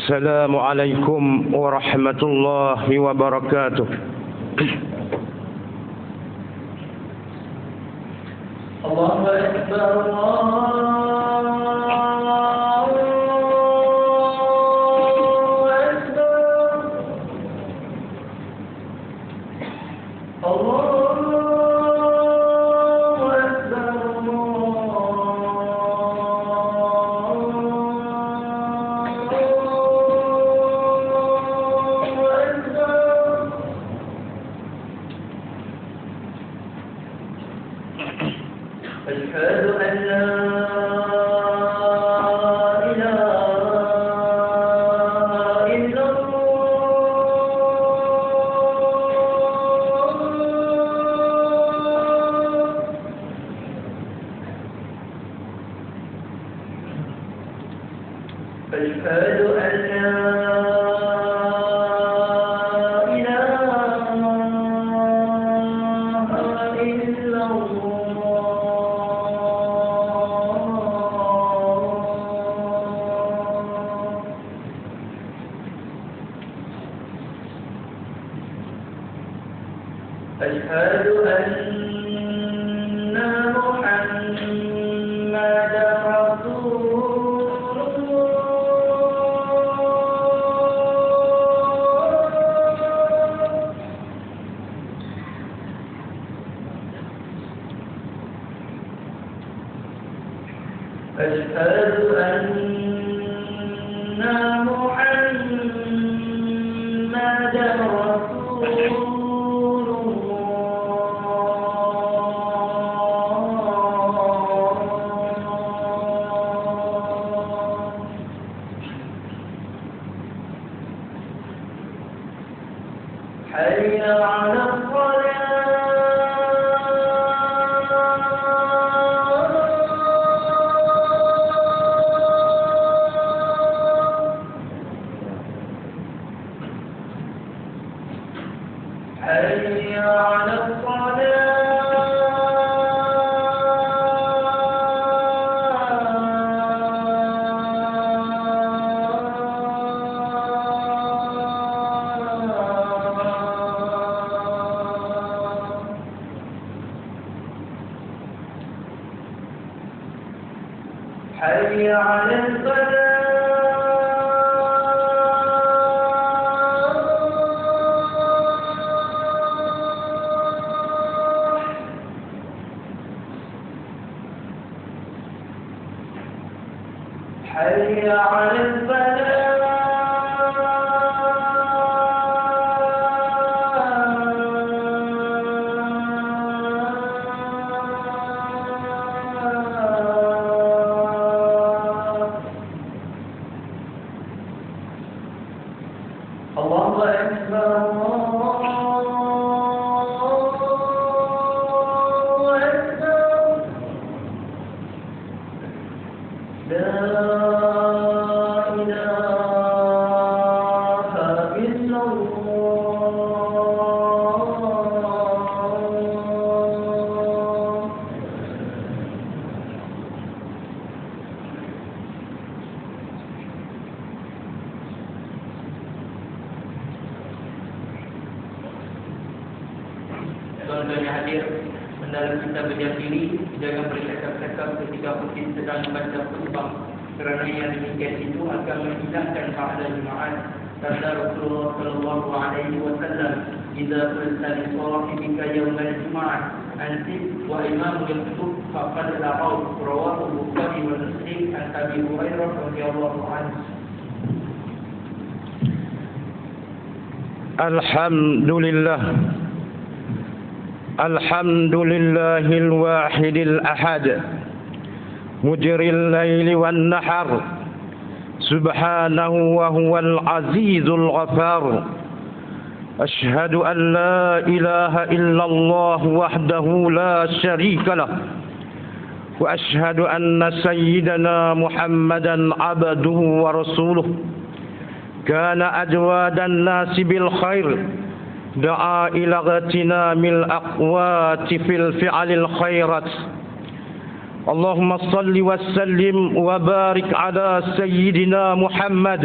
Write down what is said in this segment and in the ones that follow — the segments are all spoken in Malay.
السلام عليكم ورحمة الله وبركاته. الله أكبر أشهد أن لا إله إلا الله أشهد أن لا أشهد أن محمدا رسول الله أشهد أن محمدا رسول حي على الصلاة حي على حي على الفلاح حي على الله أكبر الله أكبر لا إله إلا الله Tuan-tuan yang hadir, hendaklah kita berdiam diri, jangan bercakap-cakap ketika kita sedang membaca khutbah, kerana yang demikian itu akan menghilangkan pahala jemaat. Kata Rasulullah sallallahu alaihi wasallam, "Idza qulta li sahibika yawm al-jum'ah anti wa imam yaktub faqad la'aw." Rawahu Bukhari wa Muslim an Abi Hurairah radhiyallahu anhu. Alhamdulillah. الحمد لله الواحد الأحد مجري الليل والنحر سبحانه وهو العزيز الغفار أشهد أن لا إله إلا الله وحده لا شريك له وأشهد أن سيدنا محمدا عبده ورسوله كان أجواد الناس بالخير دعا إلى اغتنام الأقوات في الفعل الخيرات اللهم صل وسلم وبارك على سيدنا محمد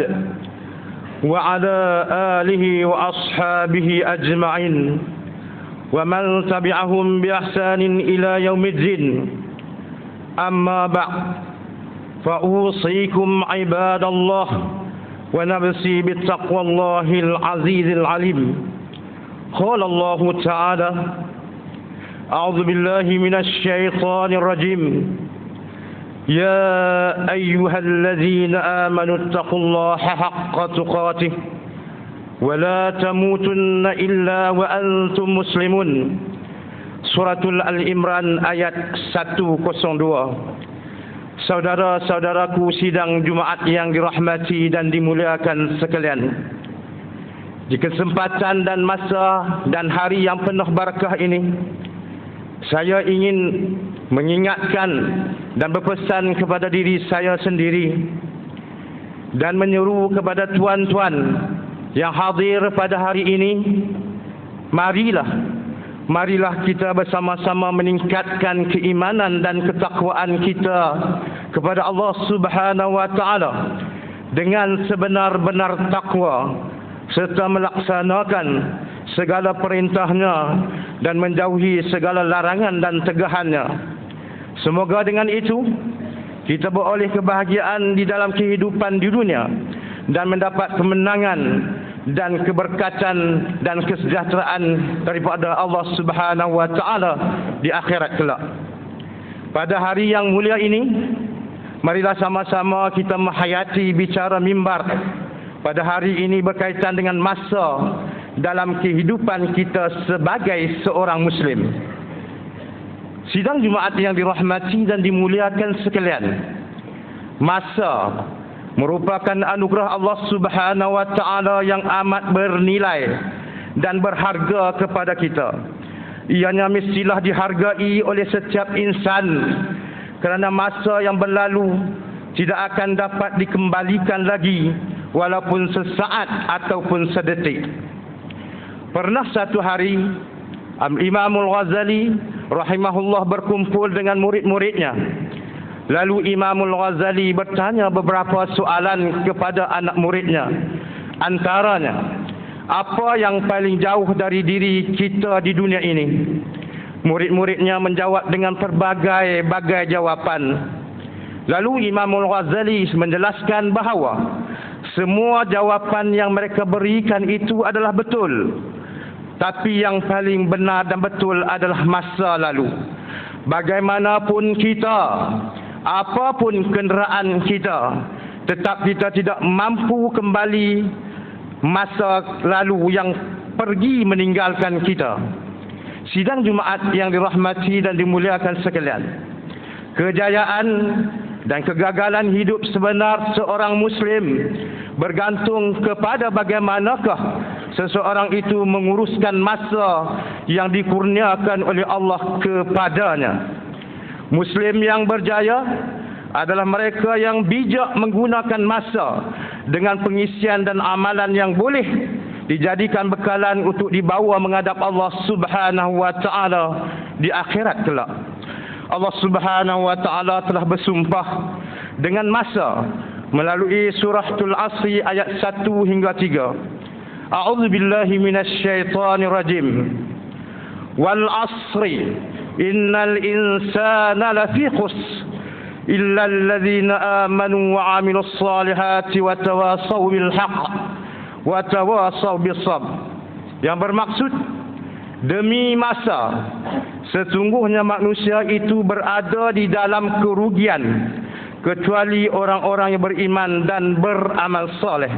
وعلى آله وأصحابه أجمعين ومن تبعهم بإحسان إلى يوم الدين. أما بعد، فأوصيكم عباد الله ونفسي بتقوى الله العزيز العليم. قال الله تعالى: أعوذ بالله من الشيطان الرجيم. يا أيها الذين آمنوا اتقوا الله حق تقاته ولا تموتن إلا وأنتم مسلمون. Suratul Al-Imran ayat 102. Saudara-saudaraku sidang Jumaat yang dirahmati dan dimuliakan sekalian, di kesempatan dan masa dan hari yang penuh barakah ini, saya ingin mengingatkan dan berpesan kepada diri saya sendiri dan menyeru kepada tuan-tuan yang hadir pada hari ini, marilah kita bersama-sama meningkatkan keimanan dan ketakwaan kita kepada Allah Subhanahu wa taala dengan sebenar-benar takwa, serta melaksanakan segala perintahnya dan menjauhi segala larangan dan tegahannya. Semoga dengan itu kita beroleh kebahagiaan di dalam kehidupan di dunia dan mendapat kemenangan dan keberkatan dan kesejahteraan daripada Allah Subhanahu wa taala di akhirat kelak. Pada hari yang mulia ini, marilah sama-sama kita menghayati bicara mimbar pada hari ini berkaitan dengan masa dalam kehidupan kita sebagai seorang muslim. Sidang Jumaat yang dirahmati dan dimuliakan sekalian, masa merupakan anugerah Allah Subhanahu wa taala yang amat bernilai dan berharga kepada kita. Ianya mestilah dihargai oleh setiap insan, kerana masa yang berlalu tidak akan dapat dikembalikan lagi, walaupun sesaat ataupun sedetik. Pernah satu hari Imam Al-Ghazali rahimahullah berkumpul dengan murid-muridnya. Lalu Imam Al-Ghazali bertanya beberapa soalan kepada anak muridnya. Antaranya, apa yang paling jauh dari diri kita di dunia ini? Murid-muridnya menjawab dengan berbagai jawapan. Lalu Imam Al-Ghazali menjelaskan bahawa semua jawapan yang mereka berikan itu adalah betul, tapi yang paling benar dan betul adalah masa lalu. Bagaimanapun kita, apapun kenderaan kita, tetap kita tidak mampu kembali masa lalu yang pergi meninggalkan kita. Sidang Jumaat yang dirahmati dan dimuliakan sekalian, kejayaan dan kegagalan hidup sebenar seorang Muslim bergantung kepada bagaimanakah seseorang itu menguruskan masa yang dikurniakan oleh Allah kepadanya. Muslim yang berjaya adalah mereka yang bijak menggunakan masa dengan pengisian dan amalan yang boleh dijadikan bekalan untuk dibawa menghadap Allah Subhanahu wa taala di akhirat kelak. Allah Subhanahu wa taala telah bersumpah dengan masa melalui suratul Asri ayat 1 hingga 3. A'udzu billahi minasy syaithanir rajim. Wal asri innal insana lafi khusr illa alladhina amanu wa 'amilus salihati wa tawasaw bil haqq wa tawasaw bis sabr. Yang bermaksud, demi masa, sesungguhnya manusia itu berada di dalam kerugian kecuali orang-orang yang beriman dan beramal soleh,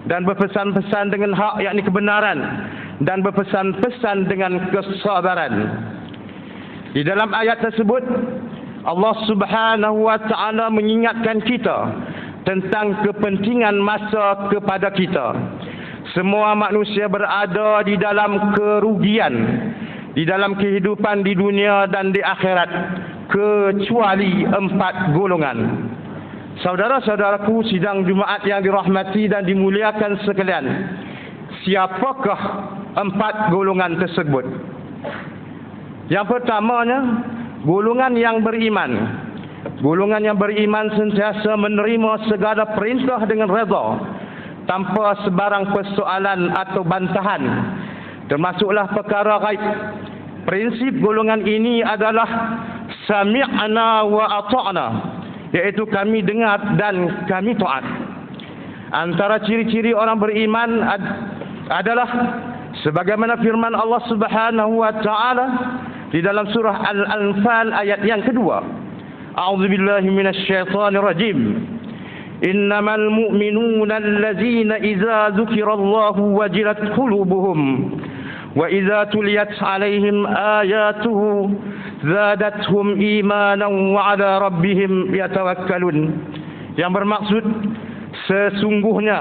dan berpesan-pesan dengan hak, yakni kebenaran, dan berpesan-pesan dengan kesabaran. Di dalam ayat tersebut, Allah Subhanahu wa taala mengingatkan kita tentang kepentingan masa kepada kita. Semua manusia berada di dalam kerugian di dalam kehidupan di dunia dan di akhirat, kecuali 4 golongan. Saudara-saudaraku sidang Jumaat yang dirahmati dan dimuliakan sekalian, siapakah 4 golongan tersebut? Yang pertamanya, golongan yang beriman. Golongan yang beriman sentiasa menerima segala perintah dengan redha, tanpa sebarang persoalan atau bantahan, termasuklah perkara gaib. Prinsip golongan ini adalah sami'na wa ata'na, iaitu kami dengar dan kami taat. Antara ciri-ciri orang beriman adalah sebagaimana firman Allah Subhanahu wa taala di dalam surah Al-Anfal ayat yang kedua. A'udzubillahi minasyaitonir rajim. Innamal mu'minuna allazina idza dzukirallahu wajilat qulubuhum wa idza tuliyat 'alaihim ayatuhu zadatuhum imanan wa 'ala rabbihim yatawakkalun. Yang bermaksud, sesungguhnya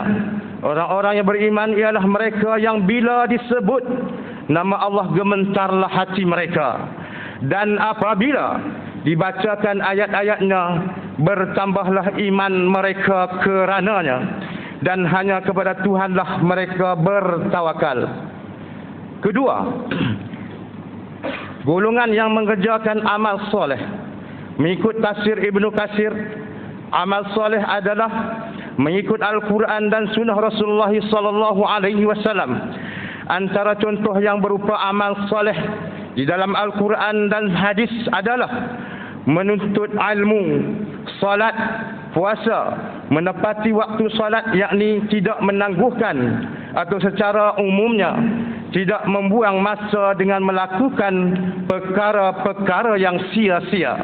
orang-orang yang beriman ialah mereka yang bila disebut nama Allah gementarlah hati mereka, dan apabila dibacakan ayat-ayatnya bertambahlah iman mereka kerananya, dan hanya kepada Tuhanlah mereka bertawakal. Kedua, golongan yang mengerjakan amal soleh. Mengikut tafsir Ibnu Katsir, amal soleh adalah mengikut Al-Quran dan Sunnah Rasulullah sallallahu alaihi wasallam. Antara contoh yang berupa amal soleh di dalam Al-Quran dan hadis adalah menuntut ilmu, salat, puasa, menepati waktu salat, yakni tidak menangguhkan atau secara umumnya tidak membuang masa dengan melakukan perkara-perkara yang sia-sia.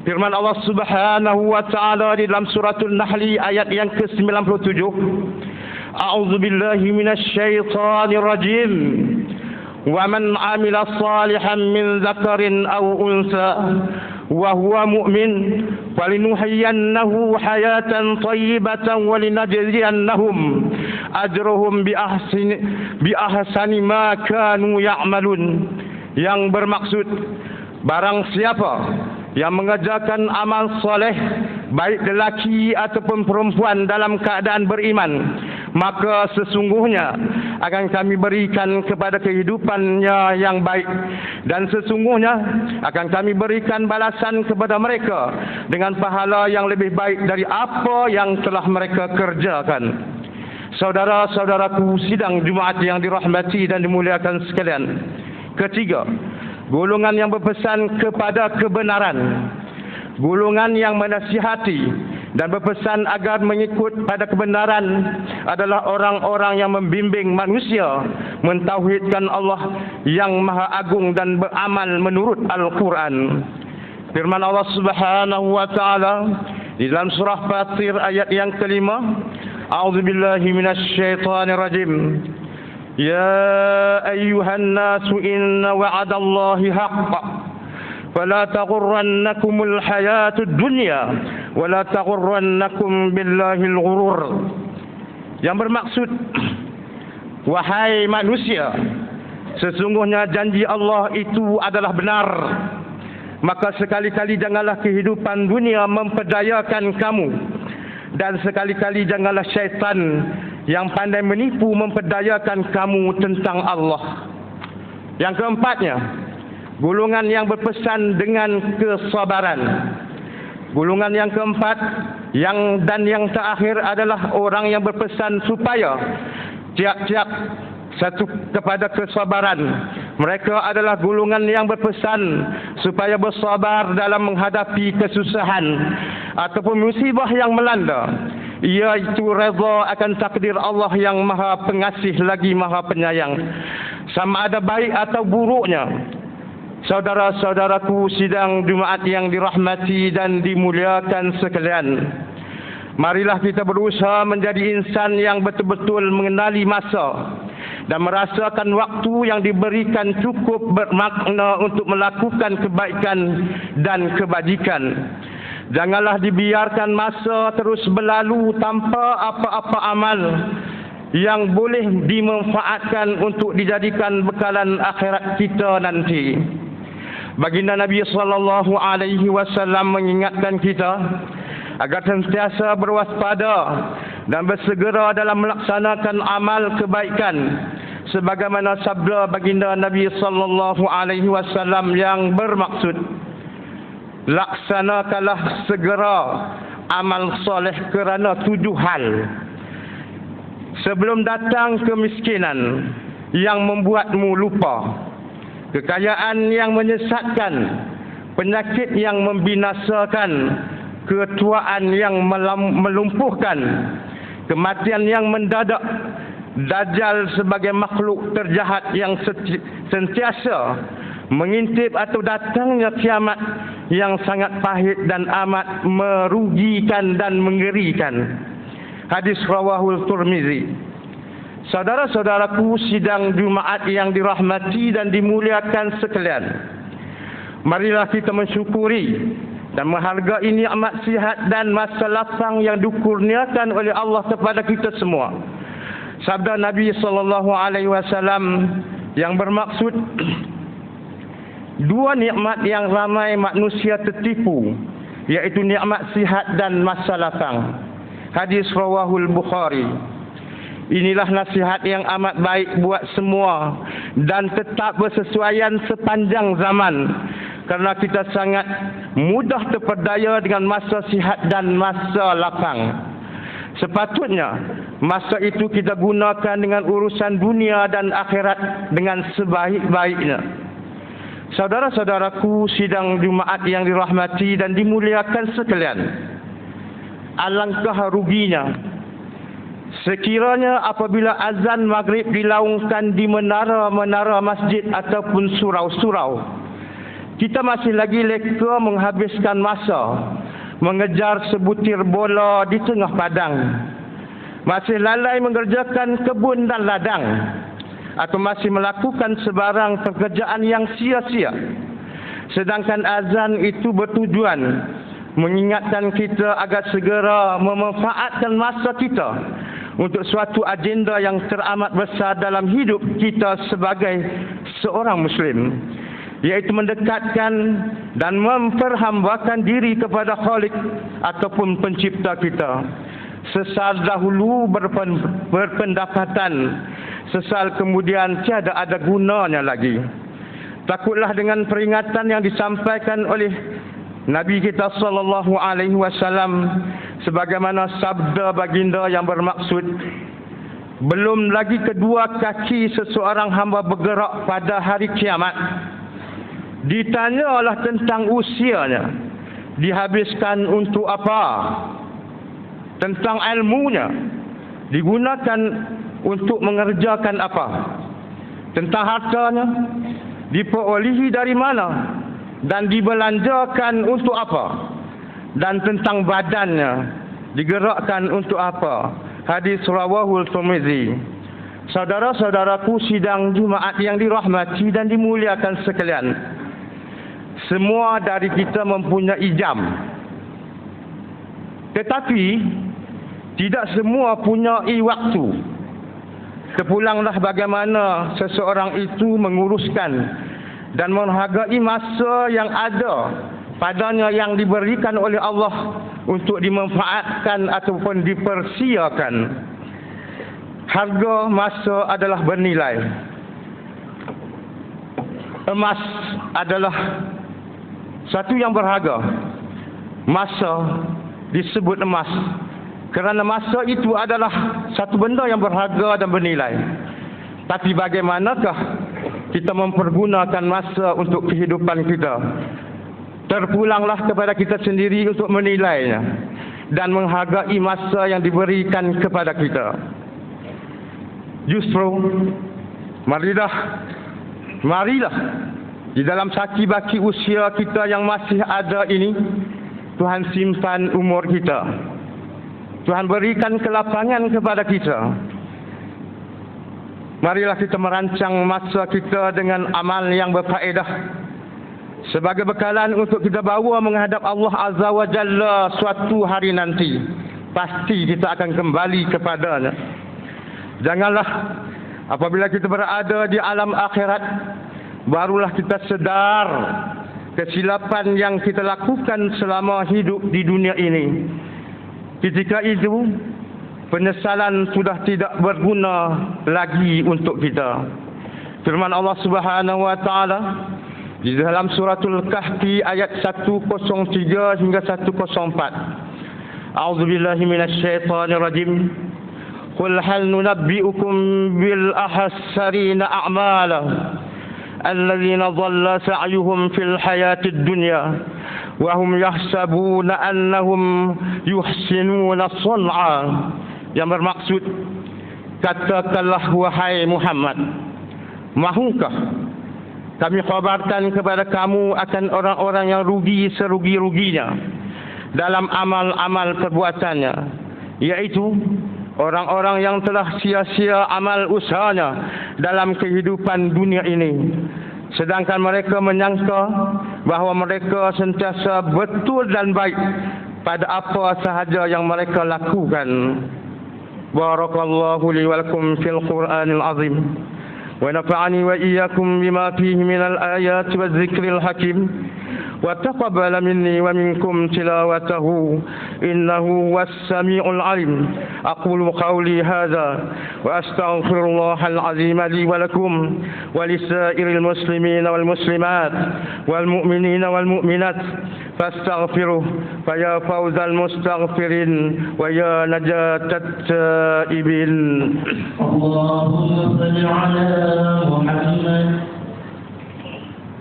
Firman Allah Subhanahu wa taala di dalam suratul Nahl ayat yang ke-97, A'udzu billahi minasyaitonir rajim. Wa man 'amila salihan min dzakarin aw unsa wa huwa mu'min falinuhyiyannahu hayatan thayyibatan wa linajziyannahum ajrahum bi ahsani ma kanu ya'malun. Yang bermaksud, barang siapa yang mengerjakan amal soleh, baik lelaki ataupun perempuan dalam keadaan beriman, maka sesungguhnya akan kami berikan kepada kehidupannya yang baik, dan sesungguhnya akan kami berikan balasan kepada mereka dengan pahala yang lebih baik dari apa yang telah mereka kerjakan. Saudara-saudaraku sidang Jumaat yang dirahmati dan dimuliakan sekalian. Ketiga, golongan yang berpesan kepada kebenaran. Golongan yang menasihati dan berpesan agar mengikut pada kebenaran adalah orang-orang yang membimbing manusia mentauhidkan Allah yang Maha Agung dan beramal menurut Al-Quran. Firman Allah Subhanahu wa taala di dalam surah Fatir ayat yang kelima, A'udzubillahi minasyaitonir rajim. Ya ayyuhan nasu inna wa'adallahi haqq fala taghurrannakumul hayatud dunya wala taghurrannakum billahil ghurur. Yang bermaksud, wahai manusia, sesungguhnya janji Allah itu adalah benar, maka sekali-kali janganlah kehidupan dunia memperdayakan kamu, dan sekali-kali janganlah syaitan yang pandai menipu memperdayakan kamu tentang Allah. Yang keempatnya, golongan yang berpesan dengan kesabaran. Golongan yang keempat yang terakhir adalah orang yang berpesan supaya tiap-tiap satu kepada kesabaran. Mereka adalah golongan yang berpesan supaya bersabar dalam menghadapi kesusahan ataupun musibah yang melanda, iaitu redha akan takdir Allah yang Maha Pengasih lagi Maha Penyayang, sama ada baik atau buruknya. Saudara-saudaraku sidang Jumaat yang dirahmati dan dimuliakan sekalian, marilah kita berusaha menjadi insan yang betul-betul mengenali masa dan merasakan waktu yang diberikan cukup bermakna untuk melakukan kebaikan dan kebajikan. Janganlah dibiarkan masa terus berlalu tanpa apa-apa amal yang boleh dimanfaatkan untuk dijadikan bekalan akhirat kita nanti. Baginda Nabi sallallahu alaihi wasallam mengingatkan kita agar sentiasa berwaspada dan bersegera dalam melaksanakan amal kebaikan, sebagaimana sabda baginda Nabi sallallahu alaihi wasallam yang bermaksud, laksanakanlah segera amal soleh kerana 7 hal. sebelum datang kemiskinan yang membuatmu lupa, kekayaan yang menyesatkan, penyakit yang membinasakan, ketuaan yang melumpuhkan, kematian yang mendadak, Dajjal sebagai makhluk terjahat yang sentiasa mengintip atau datangnya kiamat yang sangat pahit dan amat merugikan dan mengerikan. Hadis rawahul Tirmizi. Saudara-saudaraku sidang Jumaat yang dirahmati dan dimuliakan sekalian, marilah kita mensyukuri dan menghargai nikmat sihat dan masa lapang yang dikurniakan oleh Allah kepada kita semua. Sabda Nabi SAW yang bermaksud dua nikmat yang ramai manusia tertipu, yaitu nikmat sihat dan masa lapang. Hadis rawahul Bukhari. Inilah nasihat yang amat baik buat semua dan tetap bersesuaian sepanjang zaman, kerana kita sangat mudah terpedaya dengan masa sihat dan masa lapang. Sepatutnya masa itu kita gunakan dengan urusan dunia dan akhirat dengan sebaik-baiknya. Saudara-saudaraku sidang Jumaat yang dirahmati dan dimuliakan sekalian, alangkah ruginya sekiranya apabila azan maghrib dilaungkan di menara-menara masjid ataupun surau-surau, kita masih lagi leka menghabiskan masa mengejar sebutir bola di tengah padang, masih lalai mengerjakan kebun dan ladang, atau masih melakukan sebarang pekerjaan yang sia-sia. Sedangkan azan itu bertujuan mengingatkan kita agar segera memanfaatkan masa kita untuk suatu agenda yang teramat besar dalam hidup kita sebagai seorang Muslim, iaitu mendekatkan dan memperhambakan diri kepada Khalik ataupun pencipta kita. Sesal dahulu berpendapatan, sesal kemudian tiada ada gunanya lagi. Takutlah dengan peringatan yang disampaikan oleh Nabi kita sallallahu alaihi wasallam, sebagaimana sabda baginda yang bermaksud, belum lagi kedua kaki seseorang hamba bergerak pada hari kiamat, ditanyalah tentang usianya, dihabiskan untuk apa? Tentang ilmunya, digunakan untuk mengerjakan apa? Tentang hartanya, diperolehi dari mana dan dibelanjakan untuk apa? Dan tentang badannya, digerakkan untuk apa? Hadis rawahul Tirmizi. Saudara-saudaraku sidang Jumaat yang dirahmati dan dimuliakan sekalian, semua dari kita mempunyai jam, tetapi tidak semua punyai waktu. Terpulanglah bagaimana seseorang itu menguruskan dan menghargai masa yang ada padanya yang diberikan oleh Allah untuk dimanfaatkan ataupun dipersiakan. Harga masa adalah bernilai. Emas adalah satu yang berharga. Masa disebut emas kerana masa itu adalah satu benda yang berharga dan bernilai. Tapi bagaimanakah kita mempergunakan masa untuk kehidupan kita? Terpulanglah kepada kita sendiri untuk menilainya dan menghargai masa yang diberikan kepada kita. Justru marilah di dalam saki-baki usia kita yang masih ada ini, Tuhan simpan umur kita. Tuhan berikan kelapangan kepada kita. Marilah kita merancang masa kita dengan amal yang berfaedah sebagai bekalan untuk kita bawa menghadap Allah Azza wa Jalla suatu hari nanti. Pasti kita akan kembali kepadanya. Janganlah apabila kita berada di alam akhirat barulah kita sedar kesilapan yang kita lakukan selama hidup di dunia ini. Ketika itu penyesalan sudah tidak berguna lagi untuk kita. Firman Allah Subhanahu wa taala di dalam suratul Kahfi ayat 103 hingga 104. A'udzubillahi minasyaitonir rajim. قل هل ننبئكم بالأخسرين أعمالا الذين ضل سعيهم في الحياة الدنيا وهم يحسبون أنهم يحسنون صنعا. Yang bermaksud, katakanlah wahai Muhammad, mahukah kami khabarkan kepada kamu akan orang-orang yang rugi serugi-ruginya dalam amal-amal perbuatannya, yaitu orang-orang yang telah sia-sia amal usahanya dalam kehidupan dunia ini, sedangkan mereka menyangka bahawa mereka sentiasa betul dan baik pada apa sahaja yang mereka lakukan. Barakallahu li wa lakum fil Qur'anil azim wa nafa'ani wa iyyakum bima fihi minal ayati waz zikril hakim wa taqabbal minni wa minkum tilawatahu innahu was samiul alim. Aqulu qawli hadha wa astaghfirullahal azim li wa lakum wa lisairil muslimina wal muslimat wal mu'minina wal mu'minat fastaghfiruh fa ya fawzal mustaghfirin wa ya najatat taibin. Allahumma salli ala Muhammad.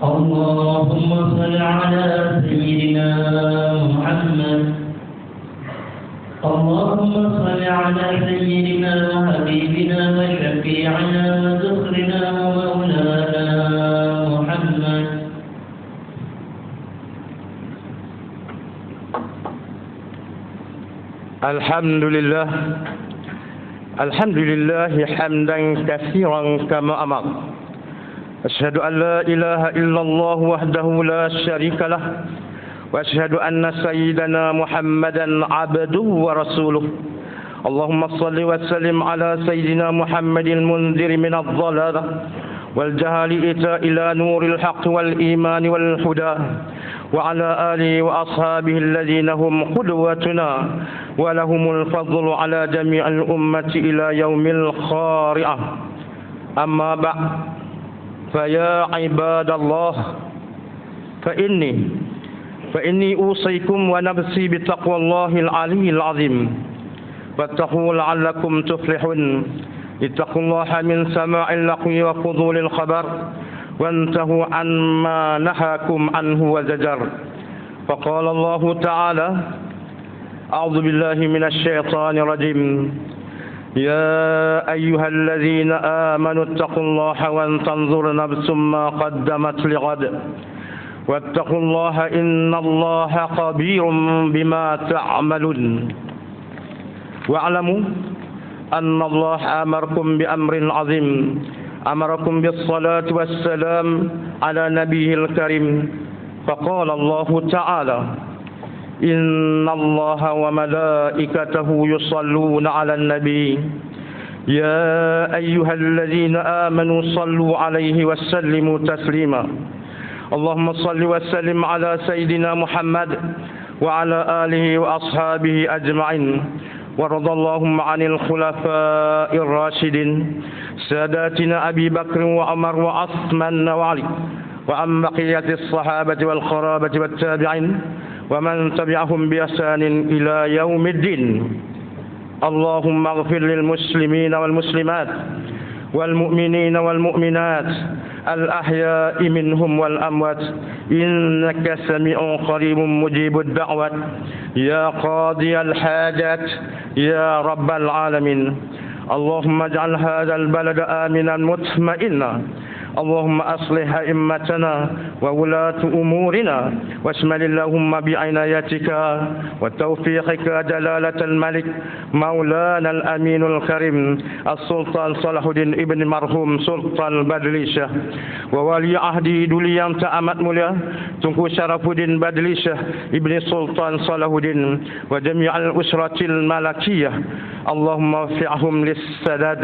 Allahumma salli ala sayyidina Muhammad. Allahumma salli ala sayyidina wa habibina wa syafi'ina wa zukhrina wa maulana Muhammad. Alhamdulillah, alhamdulillah hamdan katsiran kama amar. Asyhadu an la ilaha illallah wahdahu la syarika lah wa asyhadu anna sayyidana Muhammadan abduhu wa rasuluh. Allahumma salli wa sallim ala sayyidina Muhammadil munziri minadh dhalalah wal jahali ila nuril haqq wal iman wal huda wa ala alihi wa ashabihi alladhina hum qudwatuna wa lahumul fadlu ala jami'il ummati ila yaumil khari'ah. Amma ba'd, fa ya ibadallah, fa inni usikum wa nafsi bi taqwallahil aliyyil azim wattaqu la'allakum tuflihun. ittaqullaha min sama'il laqwi wa fudulil khabar وانتهوا عما نهاكم عنه وزجر. فقال الله تعالى: أعوذ بالله من الشيطان الرجيم. يا أيها الذين آمنوا اتقوا الله ولتنظر نفس ما قدمت لغد واتقوا الله إن الله خبير بما تعملون. واعلموا أن الله أمركم بأمر عظيم، أمركم بالصلاة والسلام على نبيه الكريم. فقال الله تعالى: إن الله وملائكته يصلون على النبي يا أيها الذين آمنوا صلوا عليه وسلموا تسليما. اللهم صل وسلم على سيدنا محمد وعلى آله وأصحابه أجمعين. وارض اللهم عن الخلفاء الراشدين ساداتنا أبي بكر وعمر وعثمان وعلي وعن بقية الصحابة والقرابة والتابعين ومن تبعهم بإحسان إلى يوم الدين. اللهم اغفر للمسلمين والمسلمات والمؤمنين والمؤمنات الأحياء منهم والأموات إنك سميع قريب مجيب الدعوات يا قاضي الحاجات يا رب العالمين. اللهم اجعل هذا البلد آمنا مطمئنا. اللهم أصلح أئمتنا وولاة أمورنا واشمل اللهم بعنايتك وتوفيقك جلالة الملك مولانا الأمين الكريم السلطان صلاح الدين ابن مرحوم سلطان بدليشة وولي عهده دوليان تأمت مليا تنكو شرف الدين بدليشة ابن سلطان صلاح الدين وجميع الأسرة الملكية. اللهم وفقهم للسداد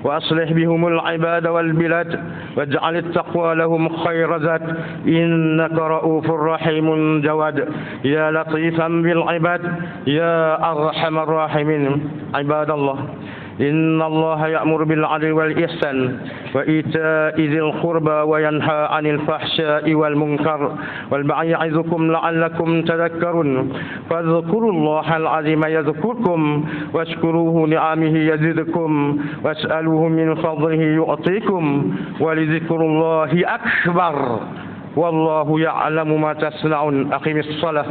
وأصلح بهم العباد والبلاد واجعل التقوى لهم خير ذات إنك رؤوف رحيم جواد يا لطيفا بالعباد يا أرحم الراحمين. عباد الله، إن الله يأمر بالعدل والإحسان وإيتاء ذي القربى وينهى عن الفحشاء والمنكر والبغي يعظكم لعلكم تذكرون فاذكروا الله العظيم يذكركم واشكروه نعمه يزدكم واسألوه من فضله يعطيكم ولذكر الله أكبر والله يعلم ما تصنعون أقم الصلاة